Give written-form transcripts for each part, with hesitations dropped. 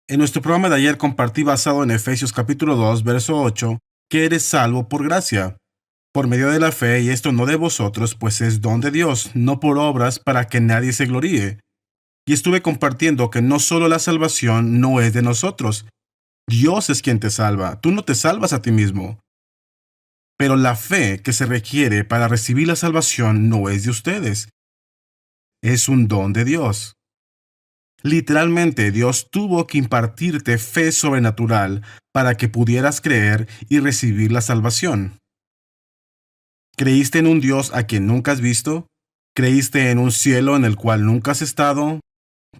En nuestro programa de ayer compartí basado en Efesios capítulo 2, verso 8, que eres salvo por gracia, por medio de la fe, y esto no de vosotros, pues es don de Dios, no por obras para que nadie se gloríe. Y estuve compartiendo que no solo la salvación no es de nosotros, Dios es quien te salva, tú no te salvas a ti mismo. Pero la fe que se requiere para recibir la salvación no es de ustedes, es un don de Dios. Literalmente, Dios tuvo que impartirte fe sobrenatural para que pudieras creer y recibir la salvación. ¿Creíste en un Dios a quien nunca has visto? ¿Creíste en un cielo en el cual nunca has estado?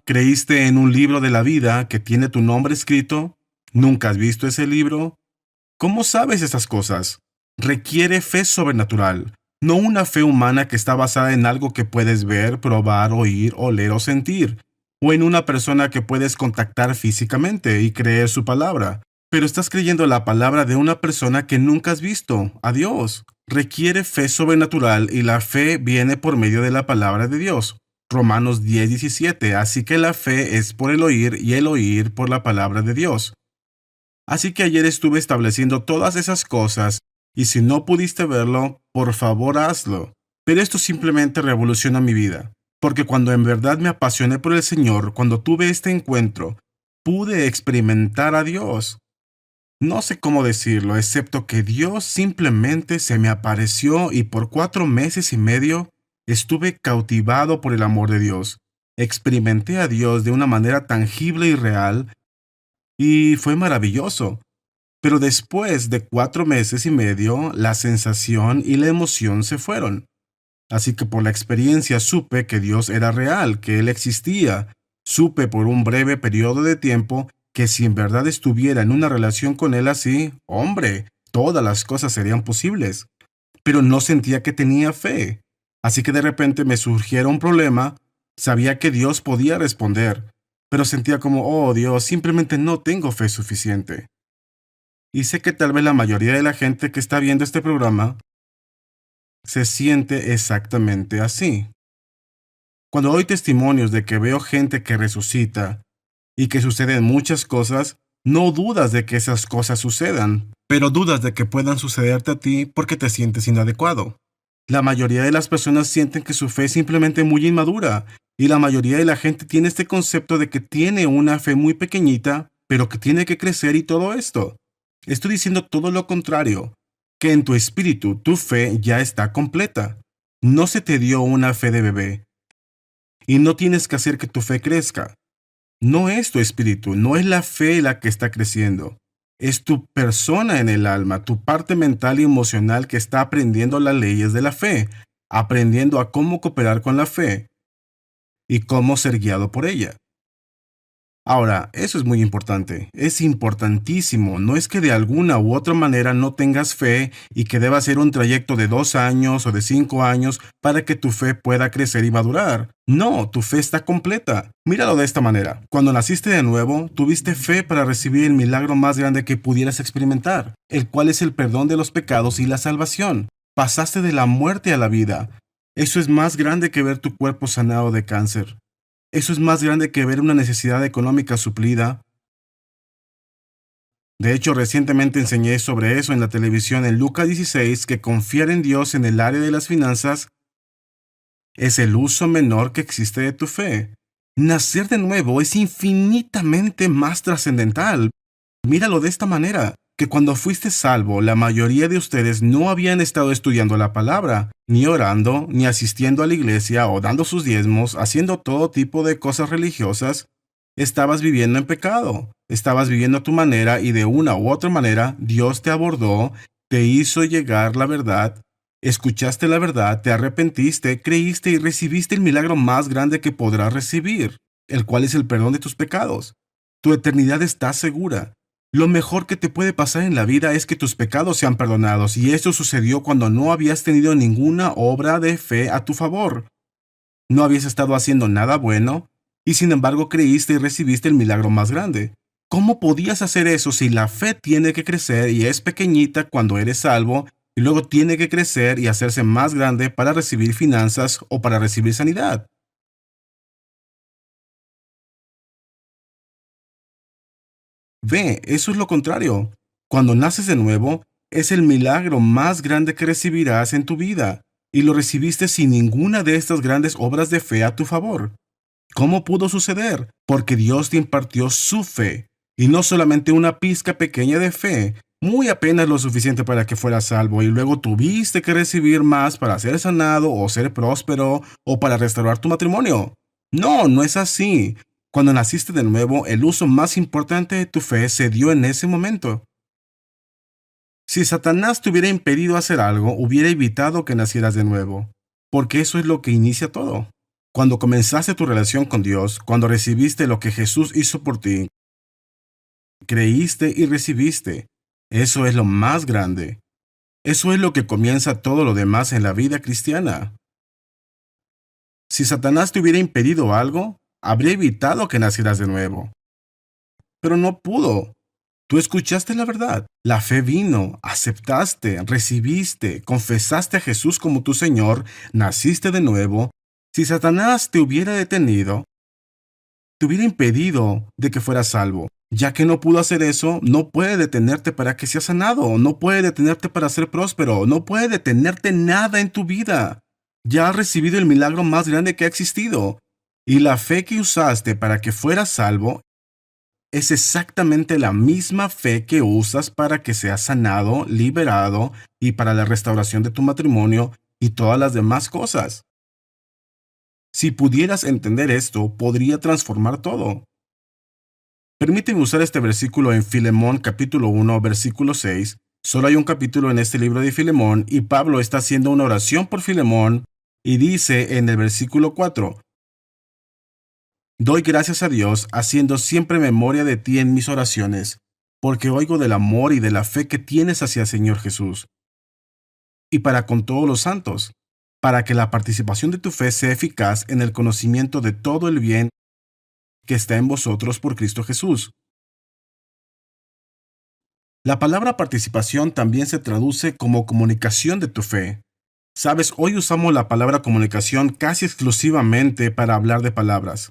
¿Creíste en un libro de la vida que tiene tu nombre escrito? ¿Nunca has visto ese libro? ¿Cómo sabes esas cosas? Requiere fe sobrenatural, no una fe humana que está basada en algo que puedes ver, probar, oír, oler o sentir, o en una persona que puedes contactar físicamente y creer su palabra. Pero estás creyendo la palabra de una persona que nunca has visto, a Dios. Requiere fe sobrenatural y la fe viene por medio de la palabra de Dios. Romanos 10:17. Así que la fe es por el oír y el oír por la palabra de Dios. Así que ayer estuve estableciendo todas esas cosas, y si no pudiste verlo, por favor hazlo. Pero esto simplemente revoluciona mi vida, porque cuando en verdad me apasioné por el Señor, cuando tuve este encuentro, pude experimentar a Dios. No sé cómo decirlo, excepto que Dios simplemente se me apareció y por 4 meses y medio estuve cautivado por el amor de Dios. Experimenté a Dios de una manera tangible y real, y fue maravilloso. Pero después de 4 meses y medio, la sensación y la emoción se fueron. Así que por la experiencia supe que Dios era real, que Él existía. Supe por un breve periodo de tiempo que si en verdad estuviera en una relación con Él así, hombre, todas las cosas serían posibles. Pero no sentía que tenía fe. Así que de repente me surgiera un problema, sabía que Dios podía responder, pero sentía como, oh Dios, simplemente no tengo fe suficiente. Y sé que tal vez la mayoría de la gente que está viendo este programa se siente exactamente así. Cuando doy testimonios de que veo gente que resucita y que suceden muchas cosas, no dudas de que esas cosas sucedan, pero dudas de que puedan sucederte a ti porque te sientes inadecuado. La mayoría de las personas sienten que su fe es simplemente muy inmadura, y la mayoría de la gente tiene este concepto de que tiene una fe muy pequeñita, pero que tiene que crecer y todo esto. Estoy diciendo todo lo contrario, que en tu espíritu tu fe ya está completa. No se te dio una fe de bebé, y no tienes que hacer que tu fe crezca. No es tu espíritu, no es la fe la que está creciendo. Es tu persona en el alma, tu parte mental y emocional que está aprendiendo las leyes de la fe, aprendiendo a cómo cooperar con la fe y cómo ser guiado por ella. Ahora, eso es muy importante, es importantísimo. No es que de alguna u otra manera no tengas fe y que deba ser un trayecto de 2 años o de 5 años para que tu fe pueda crecer y madurar. No, tu fe está completa. Míralo de esta manera. Cuando naciste de nuevo, tuviste fe para recibir el milagro más grande que pudieras experimentar, el cual es el perdón de los pecados y la salvación. Pasaste de la muerte a la vida. Eso es más grande que ver tu cuerpo sanado de cáncer. Eso es más grande que ver una necesidad económica suplida. De hecho, recientemente enseñé sobre eso en la televisión en Lucas 16, que confiar en Dios en el área de las finanzas es el uso menor que existe de tu fe. Nacer de nuevo es infinitamente más trascendental. Míralo de esta manera, que cuando fuiste salvo, la mayoría de ustedes no habían estado estudiando la palabra, ni orando, ni asistiendo a la iglesia o dando sus diezmos, haciendo todo tipo de cosas religiosas. Estabas viviendo en pecado, estabas viviendo a tu manera y de una u otra manera Dios te abordó, te hizo llegar la verdad, escuchaste la verdad, te arrepentiste, creíste y recibiste el milagro más grande que podrás recibir, el cual es el perdón de tus pecados. Tu eternidad está segura. Lo mejor que te puede pasar en la vida es que tus pecados sean perdonados, y esto sucedió cuando no habías tenido ninguna obra de fe a tu favor. No habías estado haciendo nada bueno, y sin embargo creíste y recibiste el milagro más grande. ¿Cómo podías hacer eso si la fe tiene que crecer y es pequeñita cuando eres salvo, y luego tiene que crecer y hacerse más grande para recibir finanzas o para recibir sanidad? Ve, eso es lo contrario. Cuando naces de nuevo, es el milagro más grande que recibirás en tu vida, y lo recibiste sin ninguna de estas grandes obras de fe a tu favor. ¿Cómo pudo suceder? Porque Dios te impartió su fe, y no solamente una pizca pequeña de fe, muy apenas lo suficiente para que fueras salvo, y luego tuviste que recibir más para ser sanado o ser próspero o para restaurar tu matrimonio. No, no es así. Cuando naciste de nuevo, el uso más importante de tu fe se dio en ese momento. Si Satanás te hubiera impedido hacer algo, hubiera evitado que nacieras de nuevo, porque eso es lo que inicia todo. Cuando comenzaste tu relación con Dios, cuando recibiste lo que Jesús hizo por ti, creíste y recibiste, eso es lo más grande. Eso es lo que comienza todo lo demás en la vida cristiana. Si Satanás te hubiera impedido algo, habría evitado que nacieras de nuevo. Pero no pudo. Tú escuchaste la verdad. La fe vino, aceptaste, recibiste, confesaste a Jesús como tu Señor, naciste de nuevo. Si Satanás te hubiera detenido, te hubiera impedido de que fueras salvo. Ya que no pudo hacer eso, no puede detenerte para que seas sanado, no puede detenerte para ser próspero, no puede detenerte nada en tu vida. Ya has recibido el milagro más grande que ha existido. Y la fe que usaste para que fueras salvo es exactamente la misma fe que usas para que seas sanado, liberado y para la restauración de tu matrimonio y todas las demás cosas. Si pudieras entender esto, podría transformar todo. Permíteme usar este versículo en Filemón capítulo 1, versículo 6. Solo hay un capítulo en este libro de Filemón y Pablo está haciendo una oración por Filemón y dice en el versículo 4: Doy gracias a Dios, haciendo siempre memoria de ti en mis oraciones, porque oigo del amor y de la fe que tienes hacia el Señor Jesús, y para con todos los santos, para que la participación de tu fe sea eficaz en el conocimiento de todo el bien que está en vosotros por Cristo Jesús. La palabra participación también se traduce como comunicación de tu fe. Sabes, hoy usamos la palabra comunicación casi exclusivamente para hablar de palabras.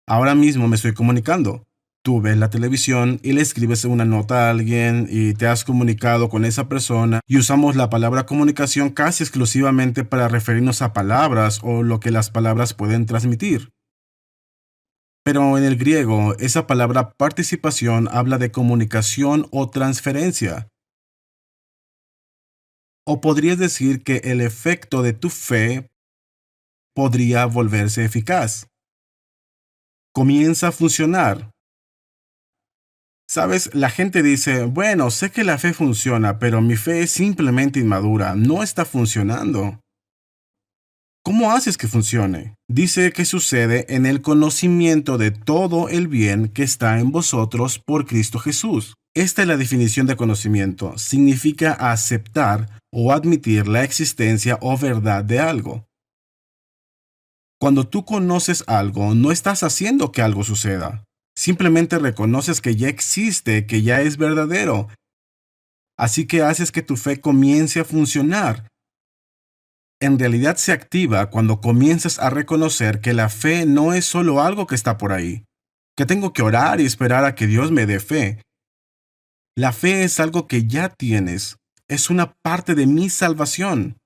Ahora mismo me estoy comunicando. Tú ves la televisión y le escribes una nota a alguien y te has comunicado con esa persona y usamos la palabra comunicación casi exclusivamente para referirnos a palabras o lo que las palabras pueden transmitir. Pero en el griego, esa palabra participación habla de comunicación o transferencia. O podrías decir que el efecto de tu fe podría volverse eficaz. Comienza a funcionar. Sabes, la gente dice, bueno, sé que la fe funciona, pero mi fe es simplemente inmadura, no está funcionando. ¿Cómo haces que funcione? Dice que sucede en el conocimiento de todo el bien que está en vosotros por Cristo Jesús. Esta es la definición de conocimiento. Significa aceptar o admitir la existencia o verdad de algo. Cuando tú conoces algo, no estás haciendo que algo suceda. Simplemente reconoces que ya existe, que ya es verdadero. Así que haces que tu fe comience a funcionar. En realidad se activa cuando comienzas a reconocer que la fe no es solo algo que está por ahí, que tengo que orar y esperar a que Dios me dé fe. La fe es algo que ya tienes, es una parte de mi salvación.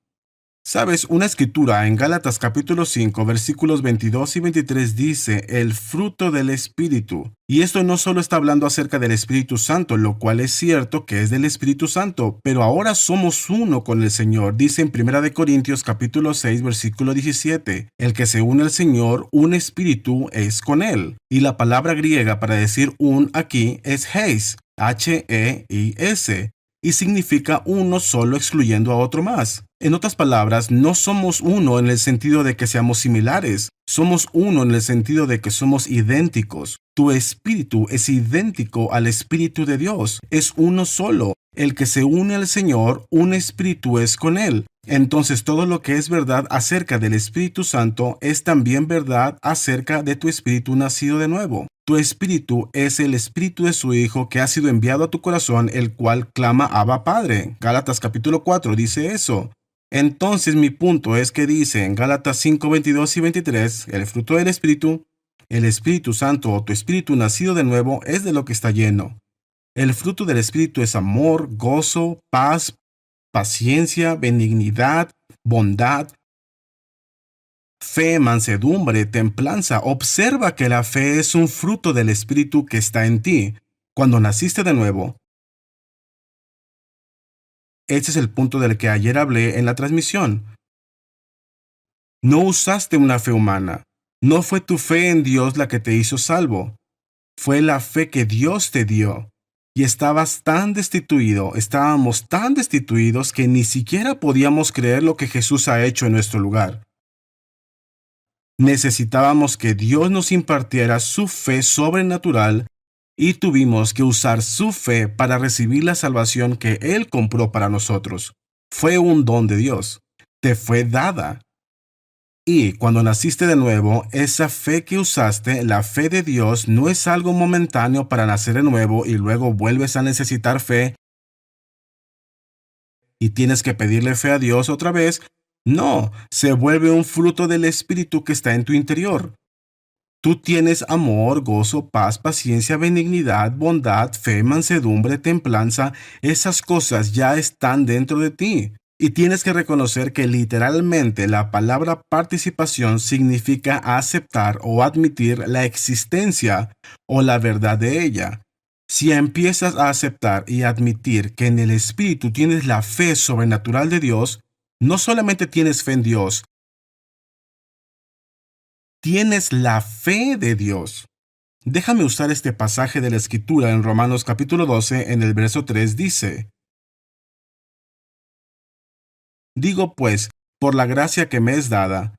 Sabes, una escritura en Gálatas capítulo 5 versículos 22 y 23 dice el fruto del Espíritu. Y esto no solo está hablando acerca del Espíritu Santo, lo cual es cierto que es del Espíritu Santo, pero ahora somos uno con el Señor. Dice en 1 Corintios capítulo 6 versículo 17, el que se une al Señor, un espíritu es con él. Y la palabra griega para decir un aquí es heis, H-E-I-S, y significa uno solo excluyendo a otro más. En otras palabras, no somos uno en el sentido de que seamos similares, somos uno en el sentido de que somos idénticos. Tu espíritu es idéntico al Espíritu de Dios, es uno solo. El que se une al Señor, un espíritu es con él. Entonces todo lo que es verdad acerca del Espíritu Santo es también verdad acerca de tu espíritu nacido de nuevo. Tu espíritu es el espíritu de su Hijo que ha sido enviado a tu corazón, el cual clama Abba Padre. Gálatas capítulo 4 dice eso. Entonces mi punto es que dice en Gálatas 5, 22 y 23, el fruto del Espíritu, El Espíritu Santo o tu espíritu nacido de nuevo es de lo que está lleno. El fruto del Espíritu es amor, gozo, paz, paciencia, benignidad, bondad, fe, mansedumbre, templanza. Observa que la fe es un fruto del Espíritu que está en ti. Cuando naciste de nuevo, ese es el punto del que ayer hablé en la transmisión. No usaste una fe humana. No fue tu fe en Dios la que te hizo salvo. Fue la fe que Dios te dio. Y estábamos tan destituidos que ni siquiera podíamos creer lo que Jesús ha hecho en nuestro lugar. Necesitábamos que Dios nos impartiera su fe sobrenatural y tuvimos que usar su fe para recibir la salvación que Él compró para nosotros. Fue un don de Dios. Te fue dada. Y cuando naciste de nuevo, esa fe que usaste, la fe de Dios, no es algo momentáneo para nacer de nuevo y luego vuelves a necesitar fe y tienes que pedirle fe a Dios otra vez. No, se vuelve un fruto del Espíritu que está en tu interior. Tú tienes amor, gozo, paz, paciencia, benignidad, bondad, fe, mansedumbre, templanza. Esas cosas ya están dentro de ti. Y tienes que reconocer que literalmente la palabra participación significa aceptar o admitir la existencia o la verdad de ella. Si empiezas a aceptar y admitir que en el Espíritu tienes la fe sobrenatural de Dios, no solamente tienes fe en Dios, tienes la fe de Dios. Déjame usar este pasaje de la Escritura en Romanos capítulo 12 en el verso 3 dice: Digo pues, por la gracia que me es dada,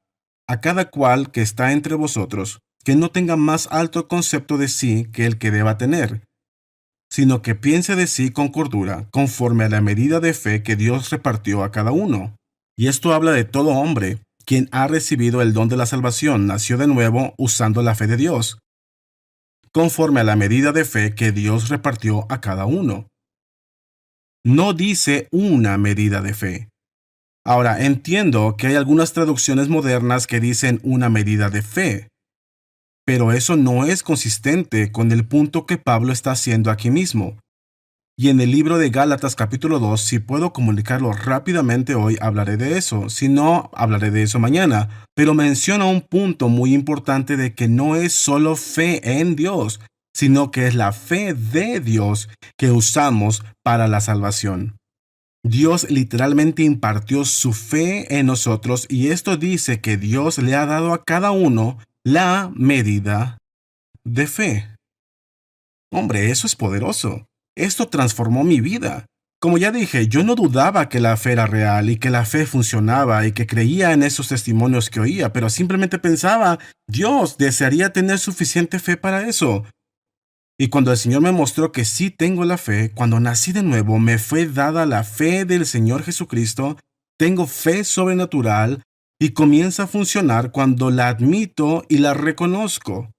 a cada cual que está entre vosotros, que no tenga más alto concepto de sí que el que deba tener, sino que piense de sí con cordura, conforme a la medida de fe que Dios repartió a cada uno. Y esto habla de todo hombre, quien ha recibido el don de la salvación, nació de nuevo usando la fe de Dios, conforme a la medida de fe que Dios repartió a cada uno. No dice una medida de fe. Ahora, entiendo que hay algunas traducciones modernas que dicen una medida de fe, pero eso no es consistente con el punto que Pablo está haciendo aquí mismo. Y en el libro de Gálatas capítulo 2, si puedo comunicarlo rápidamente hoy, hablaré de eso. Si no, hablaré de eso mañana. Pero menciona un punto muy importante de que no es solo fe en Dios, sino que es la fe de Dios que usamos para la salvación. Dios literalmente impartió su fe en nosotros y esto dice que Dios le ha dado a cada uno la medida de fe. Hombre, eso es poderoso. Esto transformó mi vida. Como ya dije, yo no dudaba que la fe era real y que la fe funcionaba y que creía en esos testimonios que oía, pero simplemente pensaba, Dios, desearía tener suficiente fe para eso. Y cuando el Señor me mostró que sí tengo la fe, cuando nací de nuevo, me fue dada la fe del Señor Jesucristo, tengo fe sobrenatural y comienza a funcionar cuando la admito y la reconozco.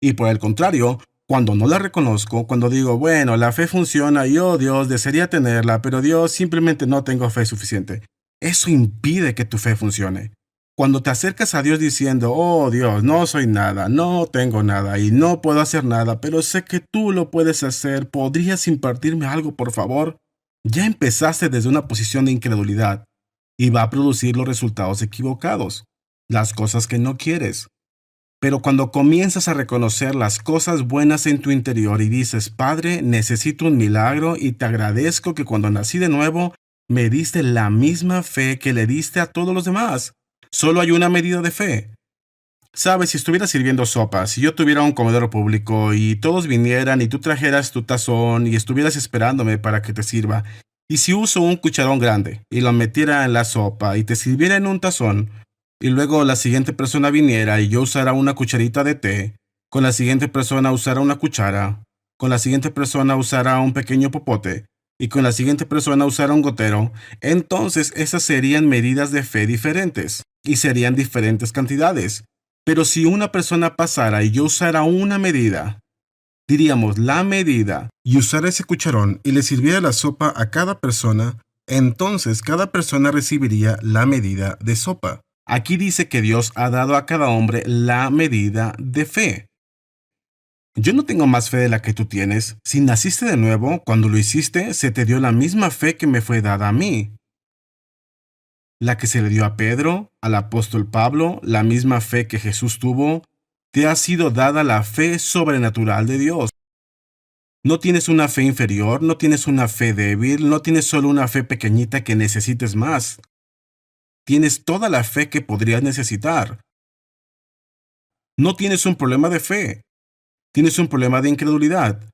Y por el contrario, cuando no la reconozco, cuando digo, bueno, la fe funciona y oh Dios, desearía tenerla, pero Dios, simplemente no tengo fe suficiente. Eso impide que tu fe funcione. Cuando te acercas a Dios diciendo, oh Dios, no soy nada, no tengo nada y no puedo hacer nada, pero sé que tú lo puedes hacer, ¿podrías impartirme algo, por favor? Ya empezaste desde una posición de incredulidad y va a producir los resultados equivocados, las cosas que no quieres. Pero cuando comienzas a reconocer las cosas buenas en tu interior y dices, Padre, necesito un milagro y te agradezco que cuando nací de nuevo, me diste la misma fe que le diste a todos los demás. Solo hay una medida de fe. Sabes, si estuviera sirviendo sopa, si yo tuviera un comedor público y todos vinieran y tú trajeras tu tazón y estuvieras esperándome para que te sirva, y si uso un cucharón grande y lo metiera en la sopa y te sirviera en un tazón, y luego la siguiente persona viniera y yo usara una cucharita de té, con la siguiente persona usara una cuchara, con la siguiente persona usara un pequeño popote, y con la siguiente persona usara un gotero, entonces esas serían medidas de fe diferentes, y serían diferentes cantidades. Pero si una persona pasara y yo usara una medida, diríamos la medida, y usara ese cucharón y le sirviera la sopa a cada persona, entonces cada persona recibiría la medida de sopa. Aquí dice que Dios ha dado a cada hombre la medida de fe. Yo no tengo más fe de la que tú tienes. Si naciste de nuevo, cuando lo hiciste, se te dio la misma fe que me fue dada a mí. La que se le dio a Pedro, al apóstol Pablo, la misma fe que Jesús tuvo, te ha sido dada la fe sobrenatural de Dios. No tienes una fe inferior, no tienes una fe débil, no tienes solo una fe pequeñita que necesites más. Tienes toda la fe que podrías necesitar. No tienes un problema de fe, tienes un problema de incredulidad.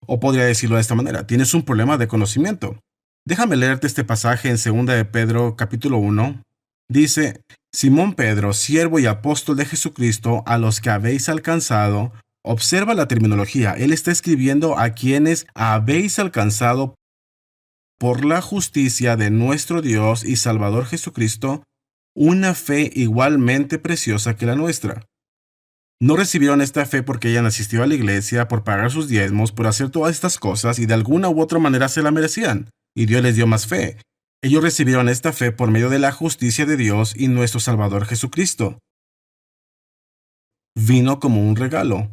O podría decirlo de esta manera, tienes un problema de conocimiento. Déjame leerte este pasaje en 2 de Pedro capítulo 1. Dice, Simón Pedro, siervo y apóstol de Jesucristo, a los que habéis alcanzado. Observa la terminología, él está escribiendo a quienes habéis alcanzado por la justicia de nuestro Dios y Salvador Jesucristo, una fe igualmente preciosa que la nuestra. No recibieron esta fe porque hayan asistido a la iglesia, por pagar sus diezmos, por hacer todas estas cosas y de alguna u otra manera se la merecían, y Dios les dio más fe. Ellos recibieron esta fe por medio de la justicia de Dios y nuestro Salvador Jesucristo. Vino como un regalo.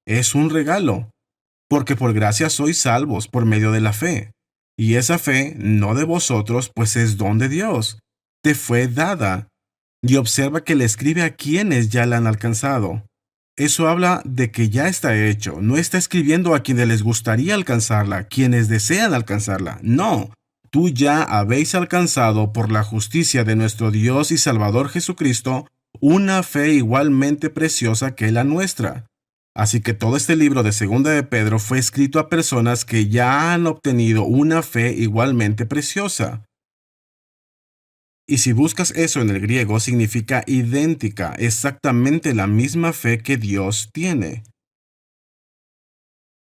Es un regalo, porque por gracia sois salvos por medio de la fe. Y esa fe, no de vosotros, pues es don de Dios. Te fue dada. Y observa que le escribe a quienes ya la han alcanzado. Eso habla de que ya está hecho. No está escribiendo a quienes les gustaría alcanzarla, quienes desean alcanzarla. No, tú ya habéis alcanzado por la justicia de nuestro Dios y Salvador Jesucristo una fe igualmente preciosa que la nuestra. Así que todo este libro de 2 de Pedro fue escrito a personas que ya han obtenido una fe igualmente preciosa. Y si buscas eso en el griego, significa idéntica, exactamente la misma fe que Dios tiene.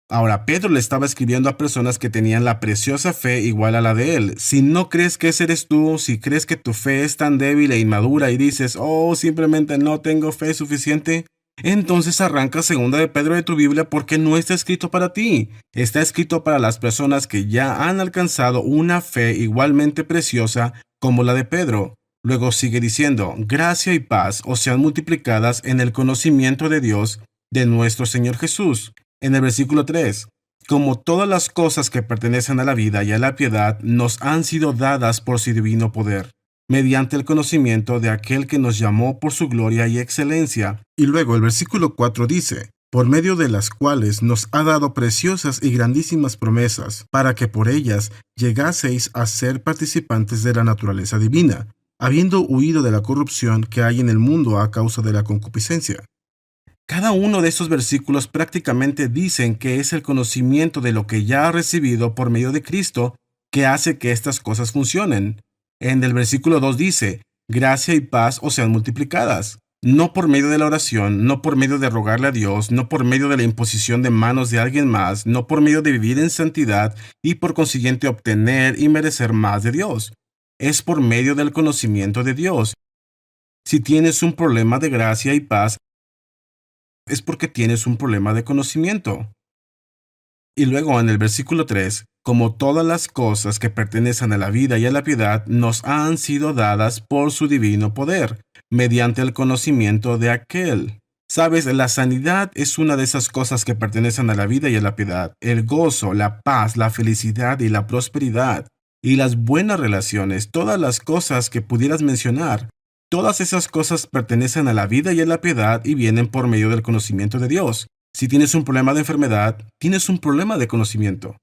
Ahora, Pedro le estaba escribiendo a personas que tenían la preciosa fe igual a la de él. Si no crees que ese eres tú, si crees que tu fe es tan débil e inmadura y dices, oh, simplemente no tengo fe suficiente, entonces arranca 2 de Pedro de tu Biblia porque no está escrito para ti. Está escrito para las personas que ya han alcanzado una fe igualmente preciosa como la de Pedro. Luego sigue diciendo, gracia y paz os sean multiplicadas en el conocimiento de Dios, de nuestro Señor Jesús. En el versículo 3, como todas las cosas que pertenecen a la vida y a la piedad nos han sido dadas por su divino poder, mediante el conocimiento de aquel que nos llamó por su gloria y excelencia. Y luego el versículo 4 dice, por medio de las cuales nos ha dado preciosas y grandísimas promesas, para que por ellas llegaseis a ser participantes de la naturaleza divina, habiendo huido de la corrupción que hay en el mundo a causa de la concupiscencia. Cada uno de estos versículos prácticamente dicen que es el conocimiento de lo que ya ha recibido por medio de Cristo que hace que estas cosas funcionen. En el versículo 2 dice, gracia y paz os sean multiplicadas. No por medio de la oración, no por medio de rogarle a Dios, no por medio de la imposición de manos de alguien más, no por medio de vivir en santidad y por consiguiente obtener y merecer más de Dios. Es por medio del conocimiento de Dios. Si tienes un problema de gracia y paz, es porque tienes un problema de conocimiento. Y luego en el versículo 3, como todas las cosas que pertenecen a la vida y a la piedad nos han sido dadas por su divino poder, mediante el conocimiento de aquel. Sabes, la sanidad es una de esas cosas que pertenecen a la vida y a la piedad. El gozo, la paz, la felicidad y la prosperidad. Y las buenas relaciones, todas las cosas que pudieras mencionar. Todas esas cosas pertenecen a la vida y a la piedad y vienen por medio del conocimiento de Dios. Si tienes un problema de enfermedad, tienes un problema de conocimiento.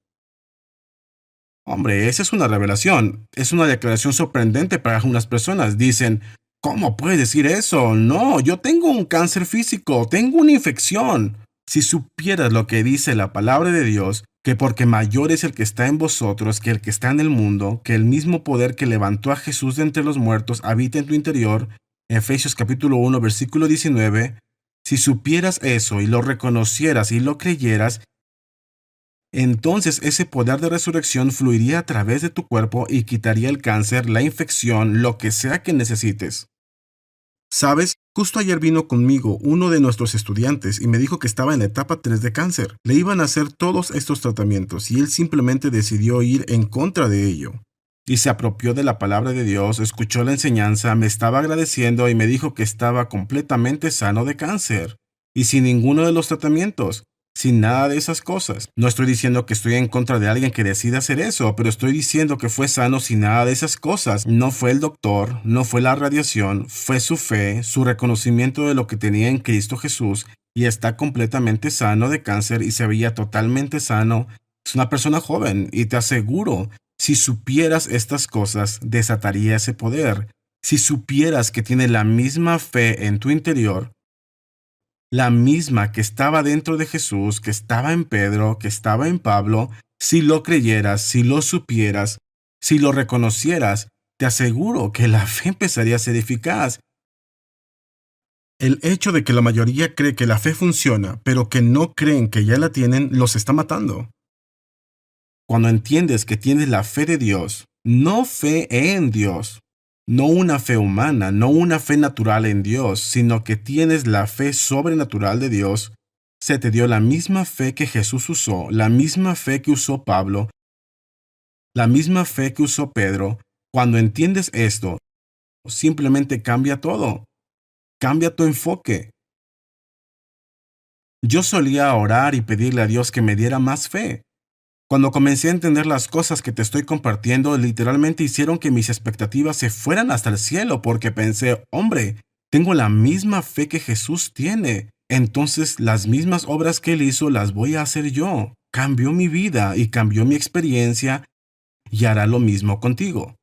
Hombre, esa es una revelación. Es una declaración sorprendente para algunas personas. Dicen, ¿cómo puedes decir eso? No, yo tengo un cáncer físico, tengo una infección. Si supieras lo que dice la palabra de Dios, que porque mayor es el que está en vosotros que el que está en el mundo, que el mismo poder que levantó a Jesús de entre los muertos habita en tu interior, Efesios capítulo 1, versículo 19, si supieras eso y lo reconocieras y lo creyeras, entonces ese poder de resurrección fluiría a través de tu cuerpo y quitaría el cáncer, la infección, lo que sea que necesites. ¿Sabes? Justo ayer vino conmigo uno de nuestros estudiantes y me dijo que estaba en la etapa 3 de cáncer. Le iban a hacer todos estos tratamientos y él simplemente decidió ir en contra de ello. y se apropió de la palabra de Dios, escuchó la enseñanza, me estaba agradeciendo y me dijo que estaba completamente sano de cáncer y sin ninguno de los tratamientos, sin nada de esas cosas. No estoy diciendo que estoy en contra de alguien que decida hacer eso, pero estoy diciendo que fue sano sin nada de esas cosas. No fue el doctor, no fue la radiación, fue su fe, su reconocimiento de lo que tenía en Cristo Jesús, y está completamente sano de cáncer y se veía totalmente sano. Es una persona joven y te aseguro, si supieras estas cosas, desataría ese poder. Si supieras que tiene la misma fe en tu interior, la misma que estaba dentro de Jesús, que estaba en Pedro, que estaba en Pablo, si lo creyeras, si lo supieras, si lo reconocieras, te aseguro que la fe empezaría a ser eficaz. El hecho de que la mayoría cree que la fe funciona, pero que no creen que ya la tienen, los está matando. Cuando entiendes que tienes la fe de Dios, no fe en Dios, no una fe humana, no una fe natural en Dios, sino que tienes la fe sobrenatural de Dios, se te dio la misma fe que Jesús usó, la misma fe que usó Pablo, la misma fe que usó Pedro. Cuando entiendes esto, simplemente cambia todo, cambia tu enfoque. Yo solía orar y pedirle a Dios que me diera más fe. Cuando comencé a entender las cosas que te estoy compartiendo, literalmente hicieron que mis expectativas se fueran hasta el cielo porque pensé, hombre, tengo la misma fe que Jesús tiene. Entonces las mismas obras que Él hizo las voy a hacer yo. Cambió mi vida y cambió mi experiencia y hará lo mismo contigo.